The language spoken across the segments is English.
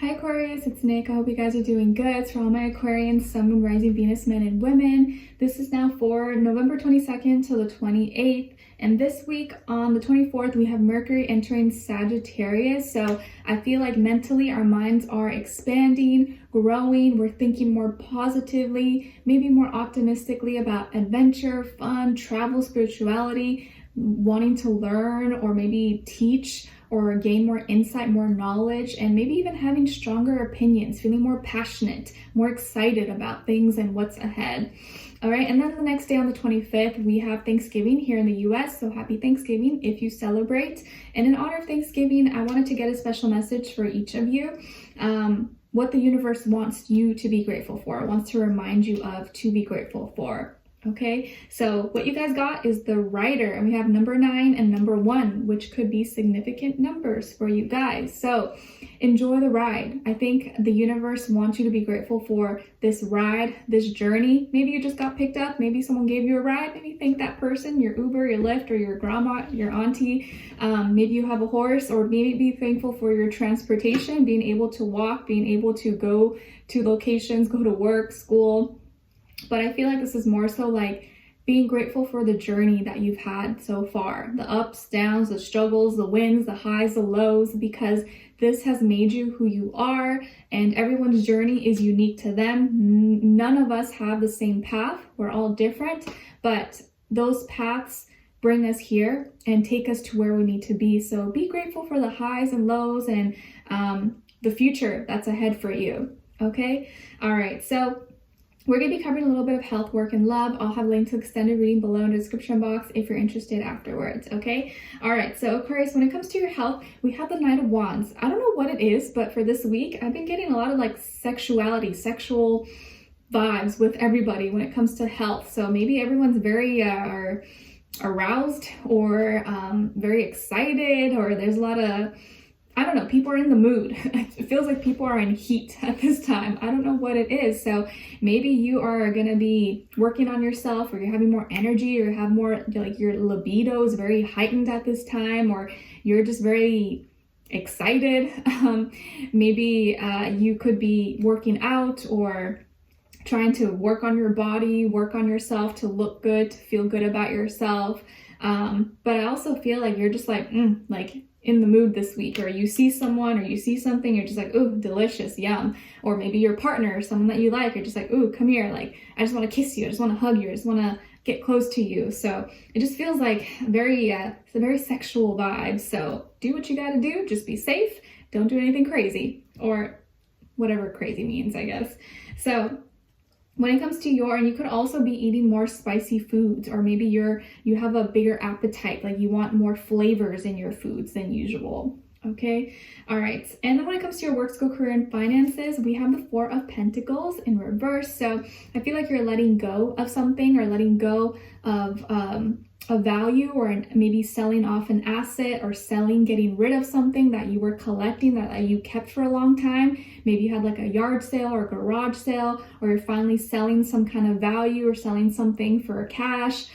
Hi Aquarius, it's Nick. I hope you guys are doing good. It's for all my Aquarians, Sun, Moon, Rising, Venus, men and women. This is now for November 22nd till the 28th. And this week on the 24th, we have Mercury entering Sagittarius. So I feel like mentally our minds are expanding, growing. We're thinking more positively, maybe more optimistically about adventure, fun, travel, spirituality, wanting to learn or maybe teach or gain more insight, more knowledge, and maybe even having stronger opinions, feeling more passionate, more excited about things and what's ahead. All right, and then the next day on the 25th, we have Thanksgiving here in the US, so happy Thanksgiving if you celebrate. And in honor of Thanksgiving, I wanted to get a special message for each of you. What the universe wants you to be grateful for, wants to remind you of to be grateful for. Okay, so what you guys got is the Rider, and we have number 9 and number 1, which could be significant numbers for you guys. So enjoy the ride. I think the universe wants you to be grateful for this ride, this journey. Maybe you just got picked up. Maybe someone gave you a ride. Maybe thank that person, your Uber, your Lyft, or your grandma, your auntie. Maybe you have a horse, or maybe be thankful for your transportation, being able to walk, being able to go to locations, go to work, school. But I feel like this is more so like being grateful for the journey that you've had so far, the ups, downs, the struggles, the wins, the highs, the lows, because this has made you who you are, and everyone's journey is unique to them. None of us have the same path. We're all different, but those paths bring us here and take us to where we need to be. So be grateful for the highs and lows and the future that's ahead for you. Okay? All right. So we're going to be covering a little bit of health, work, and love. I'll have links to extended reading below in the description box if you're interested afterwards, okay? All right, so Aquarius, when it comes to your health, we have the Knight of Wands. I don't know what it is, but for this week, I've been getting a lot of like sexuality, sexual vibes with everybody when it comes to health. So maybe everyone's very aroused or very excited, or there's a lot of, I don't know, people are in the mood. It feels like people are in heat at this time. I don't know what it is. So maybe you are going to be working on yourself, or you're having more energy, or you have more, like your libido is very heightened at this time, or you're just very excited. Maybe you could be working out or trying to work on your body, work on yourself to look good, to feel good about yourself. But I also feel like you're just like in the mood this week, or you see someone or you see something, you're just like, ooh, delicious, yum. Or maybe your partner or someone that you like, you're just like, ooh, come here, like, I just want to kiss you, I just want to hug you, I just want to get close to you. So it just feels like it's a very sexual vibe. So do what you got to do, just be safe, don't do anything crazy, or whatever crazy means, I guess. So when it comes to and you could also be eating more spicy foods, or maybe you have a bigger appetite, like you want more flavors in your foods than usual. Okay, all right. And then when it comes to your work, school, career, and finances, we have the 4 of Pentacles in reverse. So I feel like you're letting go of something, or letting go of a value, or maybe selling off an asset, or getting rid of something that you were collecting that you kept for a long time. Maybe you had like a yard sale or a garage sale, or you're finally selling some kind of value, or selling something for cash,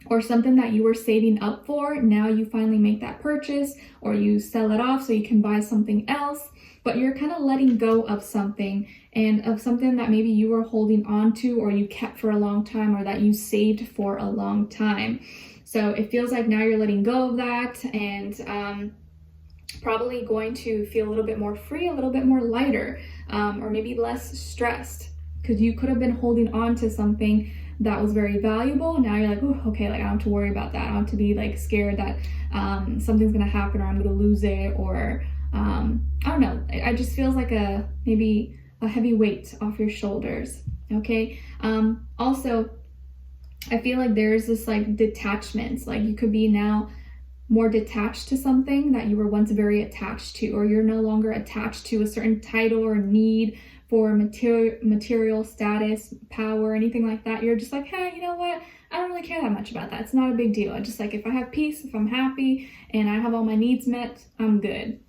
or something that you were saving up for. Now you finally make that purchase, or you sell it off so you can buy something else. But you're kind of letting go of something, and of something that maybe you were holding on to, or you kept for a long time, or that you saved for a long time. So it feels like now you're letting go of that, and probably going to feel a little bit more free, a little bit more lighter, or maybe less stressed, because you could have been holding on to something that was very valuable. Now you're like, oh, okay, like I don't have to worry about that. I don't have to be like scared that something's gonna happen, or I'm gonna lose it, or I don't know. It just feels like maybe a heavy weight off your shoulders. Okay. Also, I feel like there's this like detachment. Like you could be now more detached to something that you were once very attached to, or you're no longer attached to a certain title or need for material status, power, anything like that. You're just like, hey, you know what? I don't really care that much about that. It's not a big deal. I just like, if I have peace, if I'm happy, and I have all my needs met, I'm good.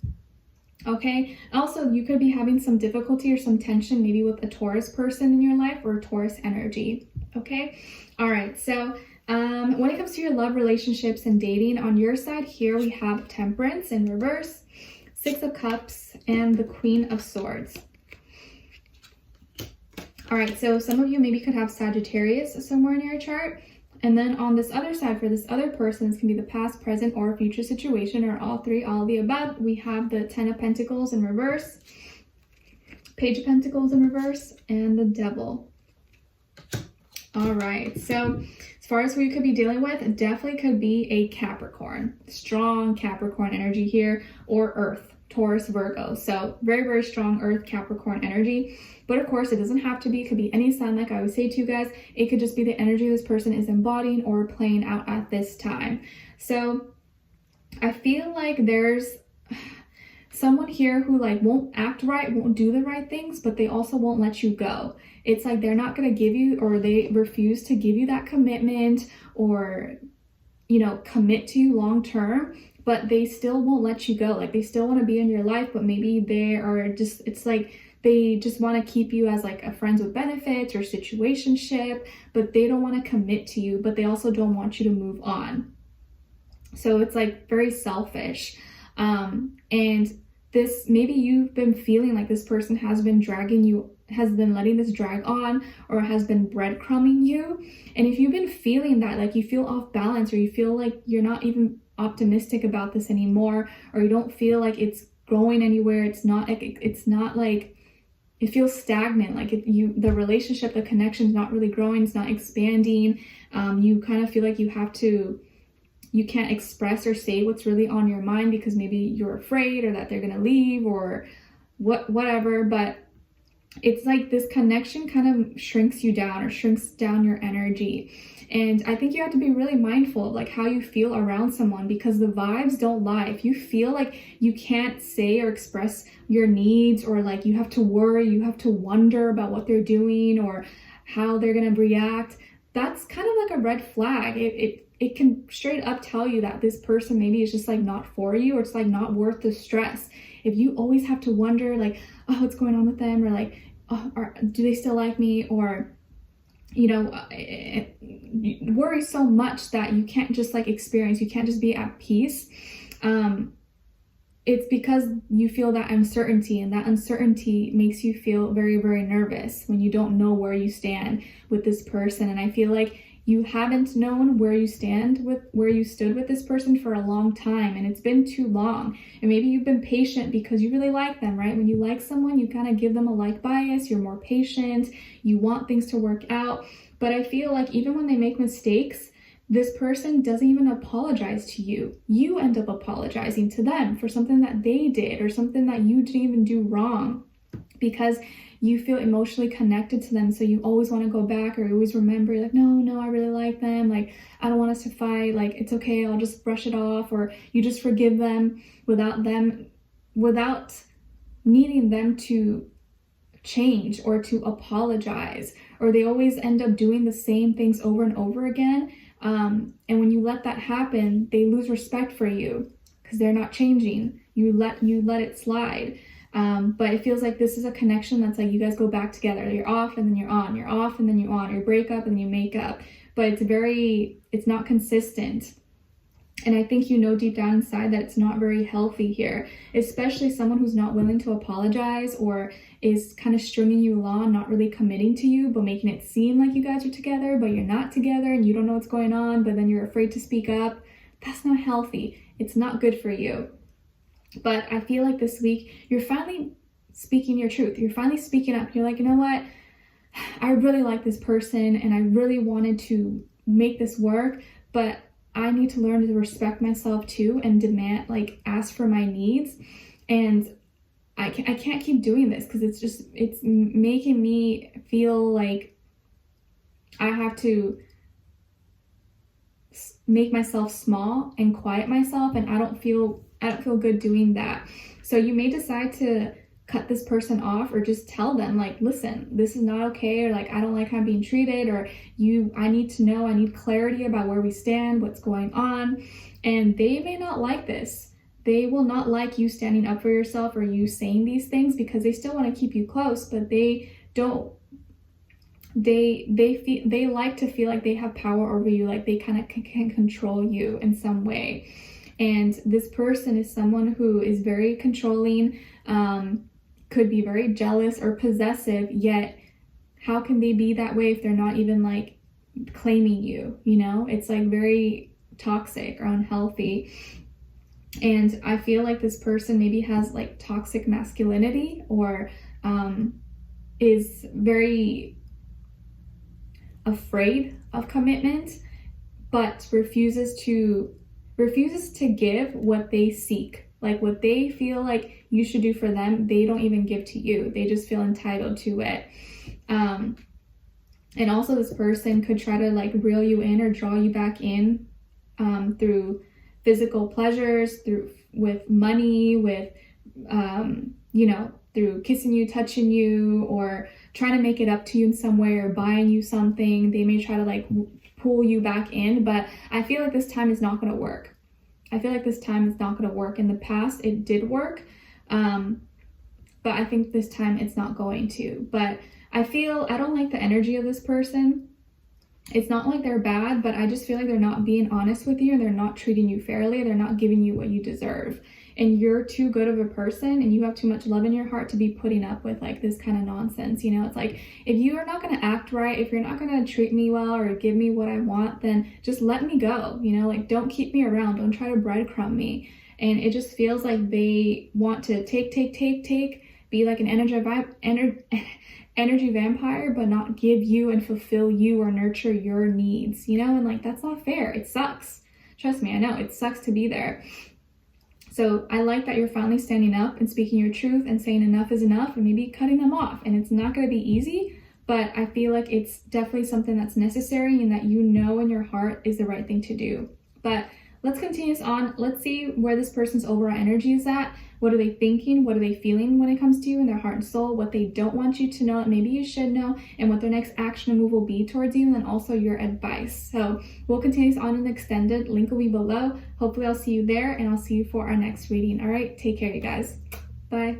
Okay. Also, you could be having some difficulty or some tension, maybe with a Taurus person in your life, or Taurus energy. Okay. All right. So when it comes to your love, relationships, and dating, on your side here, we have Temperance in reverse. Six of Cups, and the Queen of Swords. All right, so some of you maybe could have Sagittarius somewhere in your chart. And then on this other side, for this other person, this can be the past, present, or future situation, or all three, all of the above. We have the Ten of Pentacles in reverse, Page of Pentacles in reverse, and the Devil. All right, so as far as who you could be dealing with, it definitely could be a Capricorn, strong Capricorn energy here, or Earth, Taurus, Virgo. So very, very strong Earth, Capricorn energy. But of course, it doesn't have to be, it could be any sign. Like I always say to you guys, it could just be the energy this person is embodying or playing out at this time. So I feel like there's someone here who like won't act right, won't do the right things, but they also won't let you go. It's like they're not going to give you, or they refuse to give you that commitment or, you know, commit to you long term, but they still won't let you go. Like they still want to be in your life, but maybe they are just, it's like they just want to keep you as like a friends with benefits or situationship, but they don't want to commit to you, but they also don't want you to move on. So it's like very selfish. And this, maybe you've been feeling like this person has been dragging you, has been letting this drag on, or has been breadcrumbing you. And if you've been feeling that, like you feel off balance, or you feel like you're not even optimistic about this anymore, or you don't feel like it's going anywhere, it's not like, it feels stagnant, like the relationship, the connection's not really growing, it's not expanding. You kind of feel like you can't express or say what's really on your mind because maybe you're afraid, or that they're gonna leave, or whatever. But it's like this connection kind of shrinks you down, or shrinks down your energy. And I think you have to be really mindful of like how you feel around someone, because the vibes don't lie. If you feel like you can't say or express your needs, or like you have to worry, you have to wonder about what they're doing or how they're gonna react, that's kind of like a red flag. It can straight up tell you that this person maybe is just like not for you, or it's like not worth the stress. If you always have to wonder like, oh, what's going on with them, or like, oh, or do they still like me, or you know, worry so much that you can't just like experience, you can't just be at peace. It's because you feel that uncertainty, and that uncertainty makes you feel very, very nervous when you don't know where you stand with this person. And I feel like you haven't known where you stood with this person for a long time, and it's been too long. And maybe you've been patient because you really like them, right? When you like someone, you kind of give them a like bias, you're more patient, you want things to work out. But I feel like even when they make mistakes, this person doesn't even apologize to you. You end up apologizing to them for something that they did, or something that you didn't even do wrong, because you feel emotionally connected to them. So you always want to go back, or you always remember like, no, I really like them. Like, I don't want us to fight. Like, it's okay, I'll just brush it off. Or you just forgive them without needing them to change or to apologize. Or they always end up doing the same things over and over again. And when you let that happen, they lose respect for you because they're not changing. You let it slide. But it feels like this is a connection that's like you guys go back together. You're off and then you're on. You're off and then you're on. You break up and you make up. But it's not consistent. And I think you know deep down inside that it's not very healthy here, especially someone who's not willing to apologize, or is kind of stringing you along, not really committing to you, but making it seem like you guys are together, but you're not together and you don't know what's going on, but then you're afraid to speak up. That's not healthy. It's not good for you. But I feel like this week, you're finally speaking your truth. You're finally speaking up. You're like, you know what? I really like this person and I really wanted to make this work, but I need to learn to respect myself too, and demand, like, ask for my needs. And I can't keep doing this because it's making me feel like I have to make myself small and quiet myself, and I don't feel good doing that. So you may decide to cut this person off, or just tell them like, listen, this is not okay, or like, I don't like how I'm being treated, or I need to know, I need clarity about where we stand, what's going on. And they may not like this. They will not like you standing up for yourself or you saying these things, because they still want to keep you close, but they don't. They like to feel like they have power over you, like they kind of can control you in some way. And this person is someone who is very controlling, could be very jealous or possessive, yet how can they be that way if they're not even like claiming you, you know? It's like very toxic or unhealthy. And I feel like this person maybe has like toxic masculinity, or is very afraid of commitment, but refuses to give what they seek. Like what they feel like you should do for them, they don't even give to you. They just feel entitled to it. And also this person could try to like reel you in or draw you back in through physical pleasures, with money, with you know, through kissing you, touching you, or trying to make it up to you in some way, or buying you something. They may try to like pull you back in, but I feel like this time is not going to work. I feel like this time is not going to work. In the past, it did work, but I think this time it's not going to. But I don't like the energy of this person. It's not like they're bad, but I just feel like they're not being honest with you, and they're not treating you fairly. They're not giving you what you deserve. And you're too good of a person, and you have too much love in your heart to be putting up with like this kind of nonsense. You know, it's like, if you are not going to act right, if you're not going to treat me well or give me what I want, then just let me go. You know, like don't keep me around. Don't try to breadcrumb me. And it just feels like they want to take, be like an energy vampire, but not give you and fulfill you or nurture your needs, you know? And like, that's not fair. It sucks. Trust me, I know it sucks to be there. So I like that you're finally standing up and speaking your truth and saying enough is enough, and maybe cutting them off. And it's not going to be easy, but I feel like it's definitely something that's necessary, and that you know in your heart is the right thing to do. But let's continue this on. Let's see where this person's overall energy is at. What are they thinking? What are they feeling when it comes to you in their heart and soul? What they don't want you to know that maybe you should know, and what their next action and move will be towards you, and then also your advice. So we'll continue this on an extended. Link will be below. Hopefully I'll see you there, and I'll see you for our next reading. All right, take care, you guys. Bye.